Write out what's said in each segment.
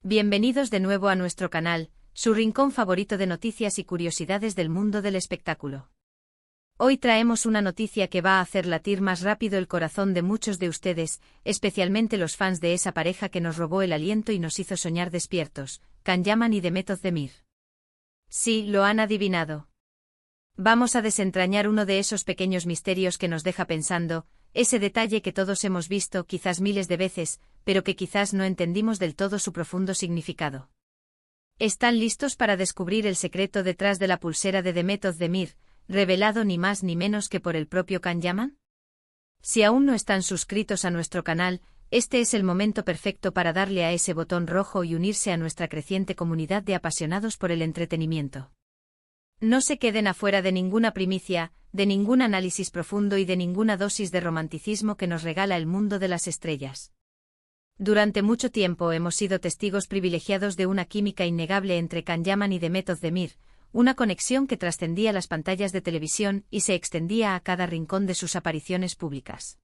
Bienvenidos de nuevo a nuestro canal, su rincón favorito de noticias y curiosidades del mundo del espectáculo. Hoy traemos una noticia que va a hacer latir más rápido el corazón de muchos de ustedes, especialmente los fans de esa pareja que nos robó el aliento y nos hizo soñar despiertos, Can Yaman y Demet Özdemir. Sí, lo han adivinado. Vamos a desentrañar uno de esos pequeños misterios que nos deja pensando, ese detalle que todos hemos visto quizás miles de veces, pero que quizás no entendimos del todo su profundo significado. ¿Están listos para descubrir el secreto detrás de la pulsera de Demet Özdemir, revelado ni más ni menos que por el propio Can Yaman? Si aún no están suscritos a nuestro canal, este es el momento perfecto para darle a ese botón rojo y unirse a nuestra creciente comunidad de apasionados por el entretenimiento. No se queden afuera de ninguna primicia, de ningún análisis profundo y de ninguna dosis de romanticismo que nos regala el mundo de las estrellas. Durante mucho tiempo hemos sido testigos privilegiados de una química innegable entre Can Yaman y Demet Özdemir, una conexión que trascendía las pantallas de televisión y se extendía a cada rincón de sus apariciones públicas.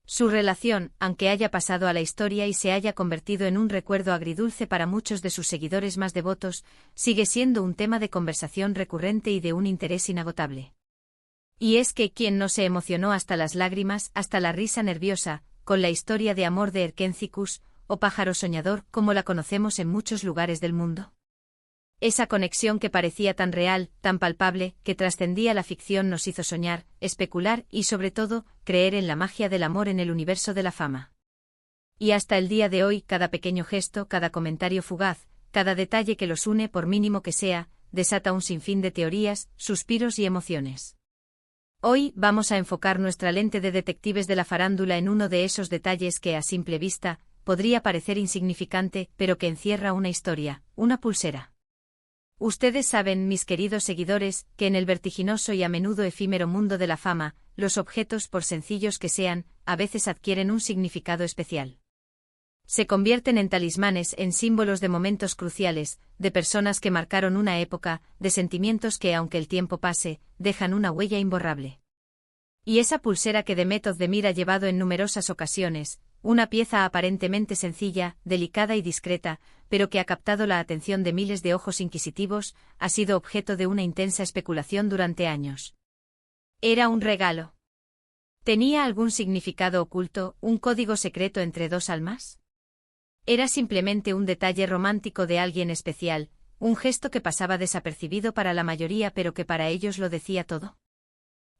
Su relación, aunque haya pasado a la historia y se haya convertido en un recuerdo agridulce para muchos de sus seguidores más devotos, sigue siendo un tema de conversación recurrente y de un interés inagotable. Y es que ¿quién no se emocionó hasta las lágrimas, hasta la risa nerviosa, con la historia de amor de Erkencikus, o Pájaro Soñador, como la conocemos en muchos lugares del mundo? Esa conexión que parecía tan real, tan palpable, que trascendía la ficción nos hizo soñar, especular y, sobre todo, creer en la magia del amor en el universo de la fama. Y hasta el día de hoy, cada pequeño gesto, cada comentario fugaz, cada detalle que los une, por mínimo que sea, desata un sinfín de teorías, suspiros y emociones. Hoy vamos a enfocar nuestra lente de detectives de la farándula en uno de esos detalles que, a simple vista, podría parecer insignificante, pero que encierra una historia, una pulsera. Ustedes saben, mis queridos seguidores, que en el vertiginoso y a menudo efímero mundo de la fama, los objetos, por sencillos que sean, a veces adquieren un significado especial. Se convierten en talismanes, en símbolos de momentos cruciales, de personas que marcaron una época, de sentimientos que, aunque el tiempo pase, dejan una huella imborrable. Y esa pulsera que Demet Özdemir ha llevado en numerosas ocasiones, una pieza aparentemente sencilla, delicada y discreta, pero que ha captado la atención de miles de ojos inquisitivos, ha sido objeto de una intensa especulación durante años. ¿Era un regalo? ¿Tenía algún significado oculto, un código secreto entre dos almas? ¿Era simplemente un detalle romántico de alguien especial, un gesto que pasaba desapercibido para la mayoría pero que para ellos lo decía todo?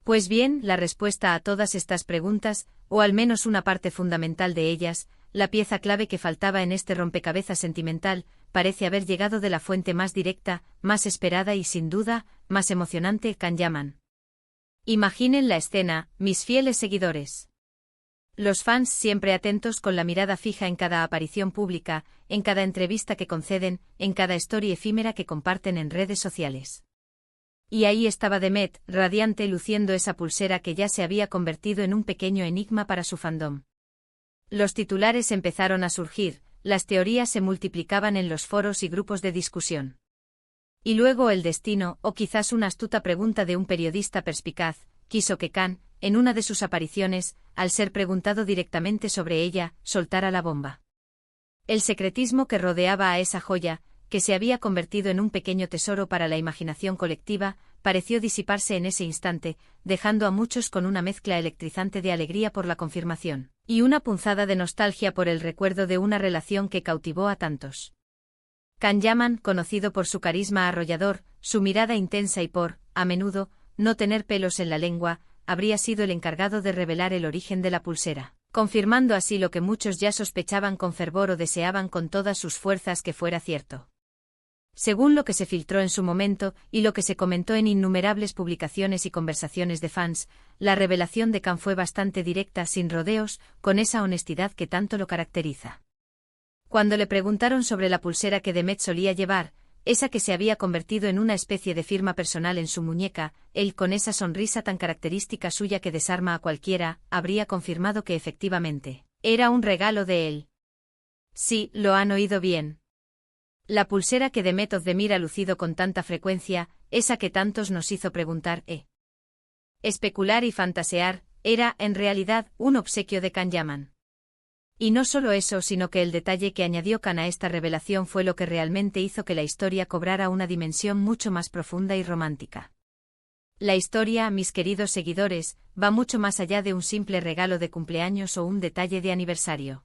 Pues bien, la respuesta a todas estas preguntas, o al menos una parte fundamental de ellas, la pieza clave que faltaba en este rompecabezas sentimental, parece haber llegado de la fuente más directa, más esperada y sin duda, más emocionante, Can Yaman. Imaginen la escena, mis fieles seguidores. Los fans siempre atentos con la mirada fija en cada aparición pública, en cada entrevista que conceden, en cada story efímera que comparten en redes sociales. Y ahí estaba Demet, radiante, luciendo esa pulsera que ya se había convertido en un pequeño enigma para su fandom. Los titulares empezaron a surgir, las teorías se multiplicaban en los foros y grupos de discusión. Y luego el destino, o quizás una astuta pregunta de un periodista perspicaz, quiso que Can, en una de sus apariciones, al ser preguntado directamente sobre ella, soltara la bomba. El secretismo que rodeaba a esa joya, que se había convertido en un pequeño tesoro para la imaginación colectiva, pareció disiparse en ese instante, dejando a muchos con una mezcla electrizante de alegría por la confirmación, y una punzada de nostalgia por el recuerdo de una relación que cautivó a tantos. Can Yaman, conocido por su carisma arrollador, su mirada intensa y por, a menudo, no tener pelos en la lengua, habría sido el encargado de revelar el origen de la pulsera, confirmando así lo que muchos ya sospechaban con fervor o deseaban con todas sus fuerzas que fuera cierto. Según lo que se filtró en su momento y lo que se comentó en innumerables publicaciones y conversaciones de fans, la revelación de Can fue bastante directa, sin rodeos, con esa honestidad que tanto lo caracteriza. Cuando le preguntaron sobre la pulsera que Demet solía llevar, esa que se había convertido en una especie de firma personal en su muñeca, él, con esa sonrisa tan característica suya que desarma a cualquiera, habría confirmado que efectivamente, era un regalo de él. Sí, lo han oído bien. La pulsera que Demet Özdemir ha lucido con tanta frecuencia, esa que tantos nos hizo preguntar, especular y fantasear, era, en realidad, un obsequio de Can Yaman. Y no solo eso, sino que el detalle que añadió Khan a esta revelación fue lo que realmente hizo que la historia cobrara una dimensión mucho más profunda y romántica. La historia, mis queridos seguidores, va mucho más allá de un simple regalo de cumpleaños o un detalle de aniversario.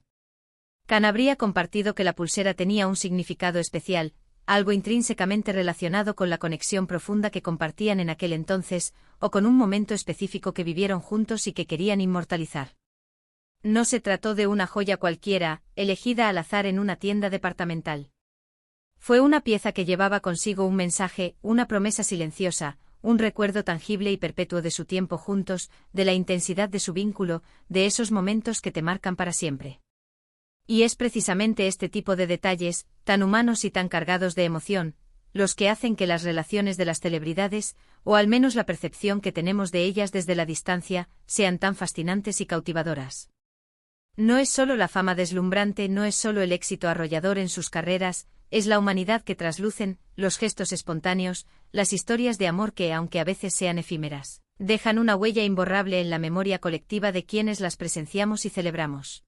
Khan habría compartido que la pulsera tenía un significado especial, algo intrínsecamente relacionado con la conexión profunda que compartían en aquel entonces, o con un momento específico que vivieron juntos y que querían inmortalizar. No se trató de una joya cualquiera, elegida al azar en una tienda departamental. Fue una pieza que llevaba consigo un mensaje, una promesa silenciosa, un recuerdo tangible y perpetuo de su tiempo juntos, de la intensidad de su vínculo, de esos momentos que te marcan para siempre. Y es precisamente este tipo de detalles, tan humanos y tan cargados de emoción, los que hacen que las relaciones de las celebridades, o al menos la percepción que tenemos de ellas desde la distancia, sean tan fascinantes y cautivadoras. No es solo la fama deslumbrante, no es solo el éxito arrollador en sus carreras, es la humanidad que traslucen, los gestos espontáneos, las historias de amor que, aunque a veces sean efímeras, dejan una huella imborrable en la memoria colectiva de quienes las presenciamos y celebramos.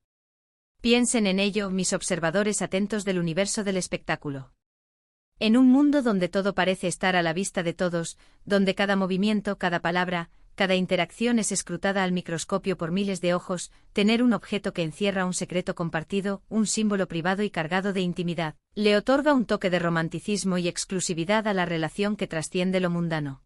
Piensen en ello, mis observadores atentos del universo del espectáculo. En un mundo donde todo parece estar a la vista de todos, donde cada movimiento, cada palabra, cada interacción es escrutada al microscopio por miles de ojos, tener un objeto que encierra un secreto compartido, un símbolo privado y cargado de intimidad, le otorga un toque de romanticismo y exclusividad a la relación que trasciende lo mundano.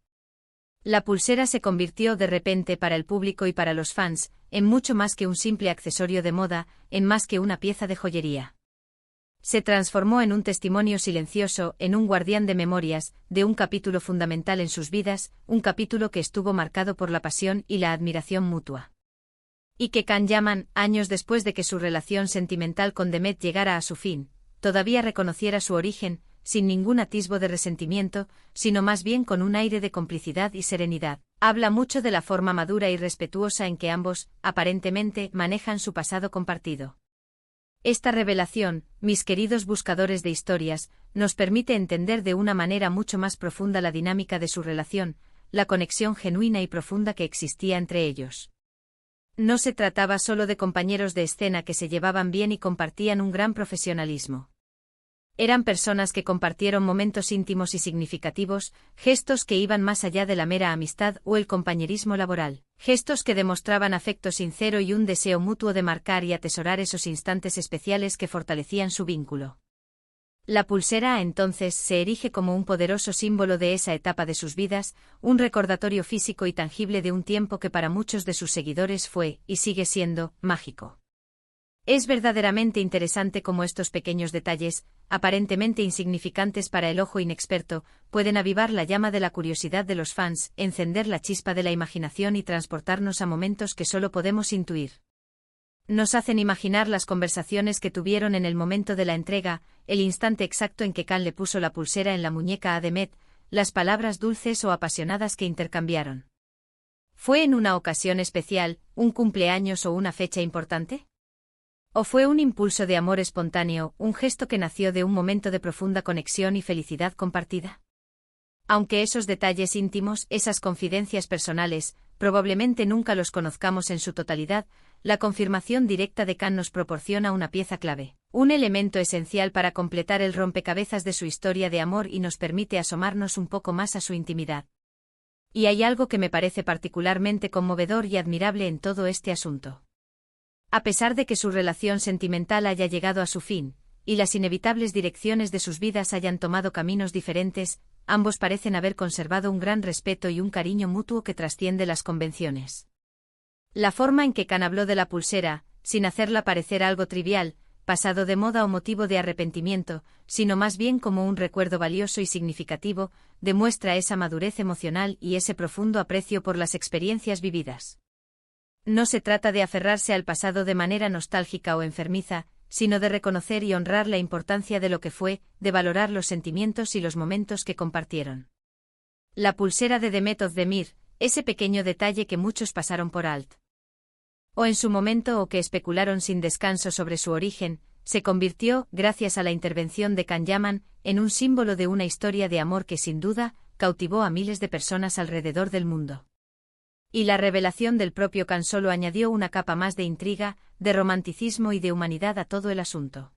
La pulsera se convirtió de repente para el público y para los fans, en mucho más que un simple accesorio de moda, en más que una pieza de joyería. Se transformó en un testimonio silencioso, en un guardián de memorias, de un capítulo fundamental en sus vidas, un capítulo que estuvo marcado por la pasión y la admiración mutua. Y que Khan Yaman, años después de que su relación sentimental con Demet llegara a su fin, todavía reconociera su origen, sin ningún atisbo de resentimiento, sino más bien con un aire de complicidad y serenidad. Habla mucho de la forma madura y respetuosa en que ambos, aparentemente, manejan su pasado compartido. Esta revelación, mis queridos buscadores de historias, nos permite entender de una manera mucho más profunda la dinámica de su relación, la conexión genuina y profunda que existía entre ellos. No se trataba solo de compañeros de escena que se llevaban bien y compartían un gran profesionalismo. Eran personas que compartieron momentos íntimos y significativos, gestos que iban más allá de la mera amistad o el compañerismo laboral, gestos que demostraban afecto sincero y un deseo mutuo de marcar y atesorar esos instantes especiales que fortalecían su vínculo. La pulsera entonces se erige como un poderoso símbolo de esa etapa de sus vidas, un recordatorio físico y tangible de un tiempo que para muchos de sus seguidores fue, y sigue siendo, mágico. Es verdaderamente interesante cómo estos pequeños detalles, aparentemente insignificantes para el ojo inexperto, pueden avivar la llama de la curiosidad de los fans, encender la chispa de la imaginación y transportarnos a momentos que solo podemos intuir. Nos hacen imaginar las conversaciones que tuvieron en el momento de la entrega, el instante exacto en que Khan le puso la pulsera en la muñeca a Demet, las palabras dulces o apasionadas que intercambiaron. ¿Fue en una ocasión especial, un cumpleaños o una fecha importante? ¿O fue un impulso de amor espontáneo, un gesto que nació de un momento de profunda conexión y felicidad compartida? Aunque esos detalles íntimos, esas confidencias personales, probablemente nunca los conozcamos en su totalidad, la confirmación directa de Khan nos proporciona una pieza clave, un elemento esencial para completar el rompecabezas de su historia de amor y nos permite asomarnos un poco más a su intimidad. Y hay algo que me parece particularmente conmovedor y admirable en todo este asunto. A pesar de que su relación sentimental haya llegado a su fin, y las inevitables direcciones de sus vidas hayan tomado caminos diferentes, ambos parecen haber conservado un gran respeto y un cariño mutuo que trasciende las convenciones. La forma en que Khan habló de la pulsera, sin hacerla parecer algo trivial, pasado de moda o motivo de arrepentimiento, sino más bien como un recuerdo valioso y significativo, demuestra esa madurez emocional y ese profundo aprecio por las experiencias vividas. No se trata de aferrarse al pasado de manera nostálgica o enfermiza, sino de reconocer y honrar la importancia de lo que fue, de valorar los sentimientos y los momentos que compartieron. La pulsera de Demet Özdemir, ese pequeño detalle que muchos pasaron por alto. O en su momento o que especularon sin descanso sobre su origen, se convirtió, gracias a la intervención de Khan Yaman, en un símbolo de una historia de amor que sin duda, cautivó a miles de personas alrededor del mundo. Y la revelación del propio Khan solo añadió una capa más de intriga, de romanticismo y de humanidad a todo el asunto.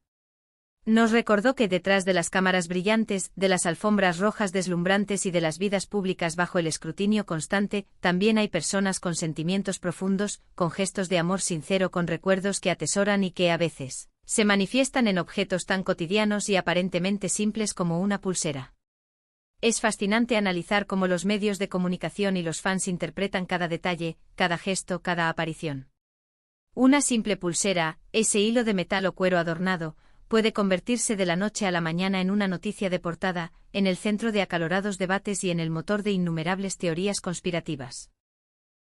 Nos recordó que detrás de las cámaras brillantes, de las alfombras rojas deslumbrantes y de las vidas públicas bajo el escrutinio constante, también hay personas con sentimientos profundos, con gestos de amor sincero, con recuerdos que atesoran y que a veces se manifiestan en objetos tan cotidianos y aparentemente simples como una pulsera. Es fascinante analizar cómo los medios de comunicación y los fans interpretan cada detalle, cada gesto, cada aparición. Una simple pulsera, ese hilo de metal o cuero adornado, puede convertirse de la noche a la mañana en una noticia de portada, en el centro de acalorados debates y en el motor de innumerables teorías conspirativas.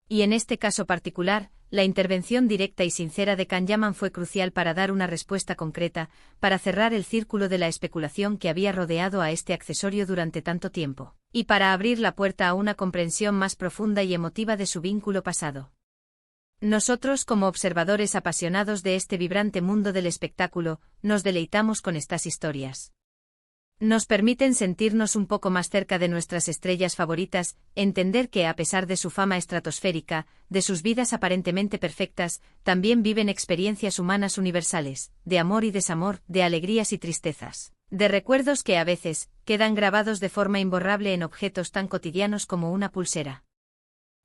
Y en este caso particular, la intervención directa y sincera de Khan Yaman fue crucial para dar una respuesta concreta, para cerrar el círculo de la especulación que había rodeado a este accesorio durante tanto tiempo, y para abrir la puerta a una comprensión más profunda y emotiva de su vínculo pasado. Nosotros, como observadores apasionados de este vibrante mundo del espectáculo, nos deleitamos con estas historias. Nos permiten sentirnos un poco más cerca de nuestras estrellas favoritas, entender que a pesar de su fama estratosférica, de sus vidas aparentemente perfectas, también viven experiencias humanas universales, de amor y desamor, de alegrías y tristezas, de recuerdos que a veces quedan grabados de forma imborrable en objetos tan cotidianos como una pulsera.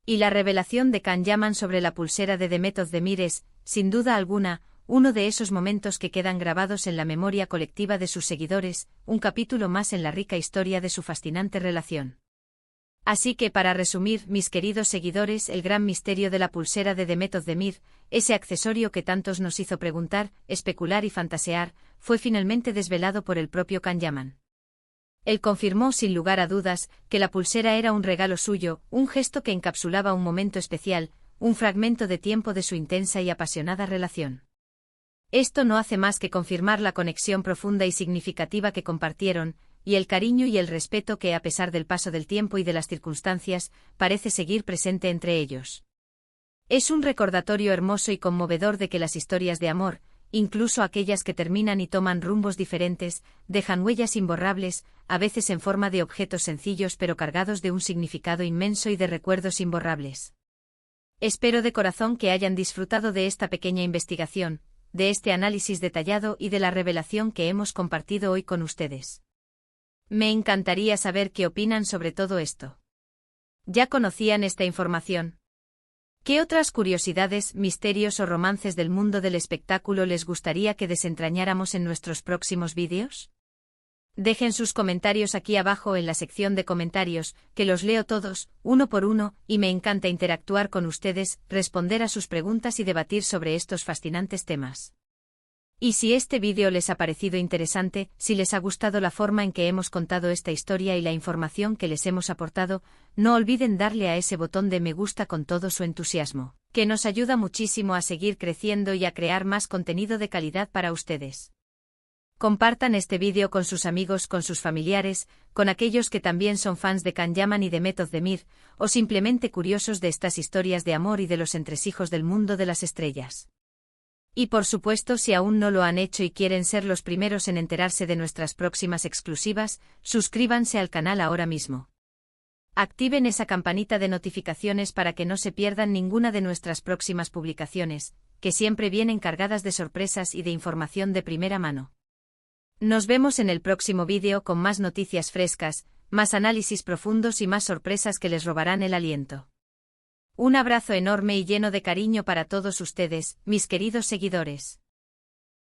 Y la revelación de Khan Yaman sobre la pulsera de Demet Özdemir es, sin duda alguna, uno de esos momentos que quedan grabados en la memoria colectiva de sus seguidores, un capítulo más en la rica historia de su fascinante relación. Así que para resumir, mis queridos seguidores, el gran misterio de la pulsera de Demet Özdemir, ese accesorio que tantos nos hizo preguntar, especular y fantasear, fue finalmente desvelado por el propio Khan Yaman. Él confirmó sin lugar a dudas que la pulsera era un regalo suyo, un gesto que encapsulaba un momento especial, un fragmento de tiempo de su intensa y apasionada relación. Esto no hace más que confirmar la conexión profunda y significativa que compartieron, y el cariño y el respeto que, a pesar del paso del tiempo y de las circunstancias, parece seguir presente entre ellos. Es un recordatorio hermoso y conmovedor de que las historias de amor, incluso aquellas que terminan y toman rumbos diferentes, dejan huellas imborrables, a veces en forma de objetos sencillos pero cargados de un significado inmenso y de recuerdos imborrables. Espero de corazón que hayan disfrutado de esta pequeña investigación, de este análisis detallado y de la revelación que hemos compartido hoy con ustedes. Me encantaría saber qué opinan sobre todo esto. ¿Ya conocían esta información? ¿Qué otras curiosidades, misterios o romances del mundo del espectáculo les gustaría que desentrañáramos en nuestros próximos vídeos? Dejen sus comentarios aquí abajo en la sección de comentarios, que los leo todos, uno por uno, y me encanta interactuar con ustedes, responder a sus preguntas y debatir sobre estos fascinantes temas. Y si este vídeo les ha parecido interesante, si les ha gustado la forma en que hemos contado esta historia y la información que les hemos aportado, no olviden darle a ese botón de me gusta con todo su entusiasmo, que nos ayuda muchísimo a seguir creciendo y a crear más contenido de calidad para ustedes. Compartan este vídeo con sus amigos, con sus familiares, con aquellos que también son fans de Khan Yaman y Demet Özdemir, o simplemente curiosos de estas historias de amor y de los entresijos del mundo de las estrellas. Y por supuesto, si aún no lo han hecho y quieren ser los primeros en enterarse de nuestras próximas exclusivas, suscríbanse al canal ahora mismo. Activen esa campanita de notificaciones para que no se pierdan ninguna de nuestras próximas publicaciones, que siempre vienen cargadas de sorpresas y de información de primera mano. Nos vemos en el próximo vídeo con más noticias frescas, más análisis profundos y más sorpresas que les robarán el aliento. Un abrazo enorme y lleno de cariño para todos ustedes, mis queridos seguidores.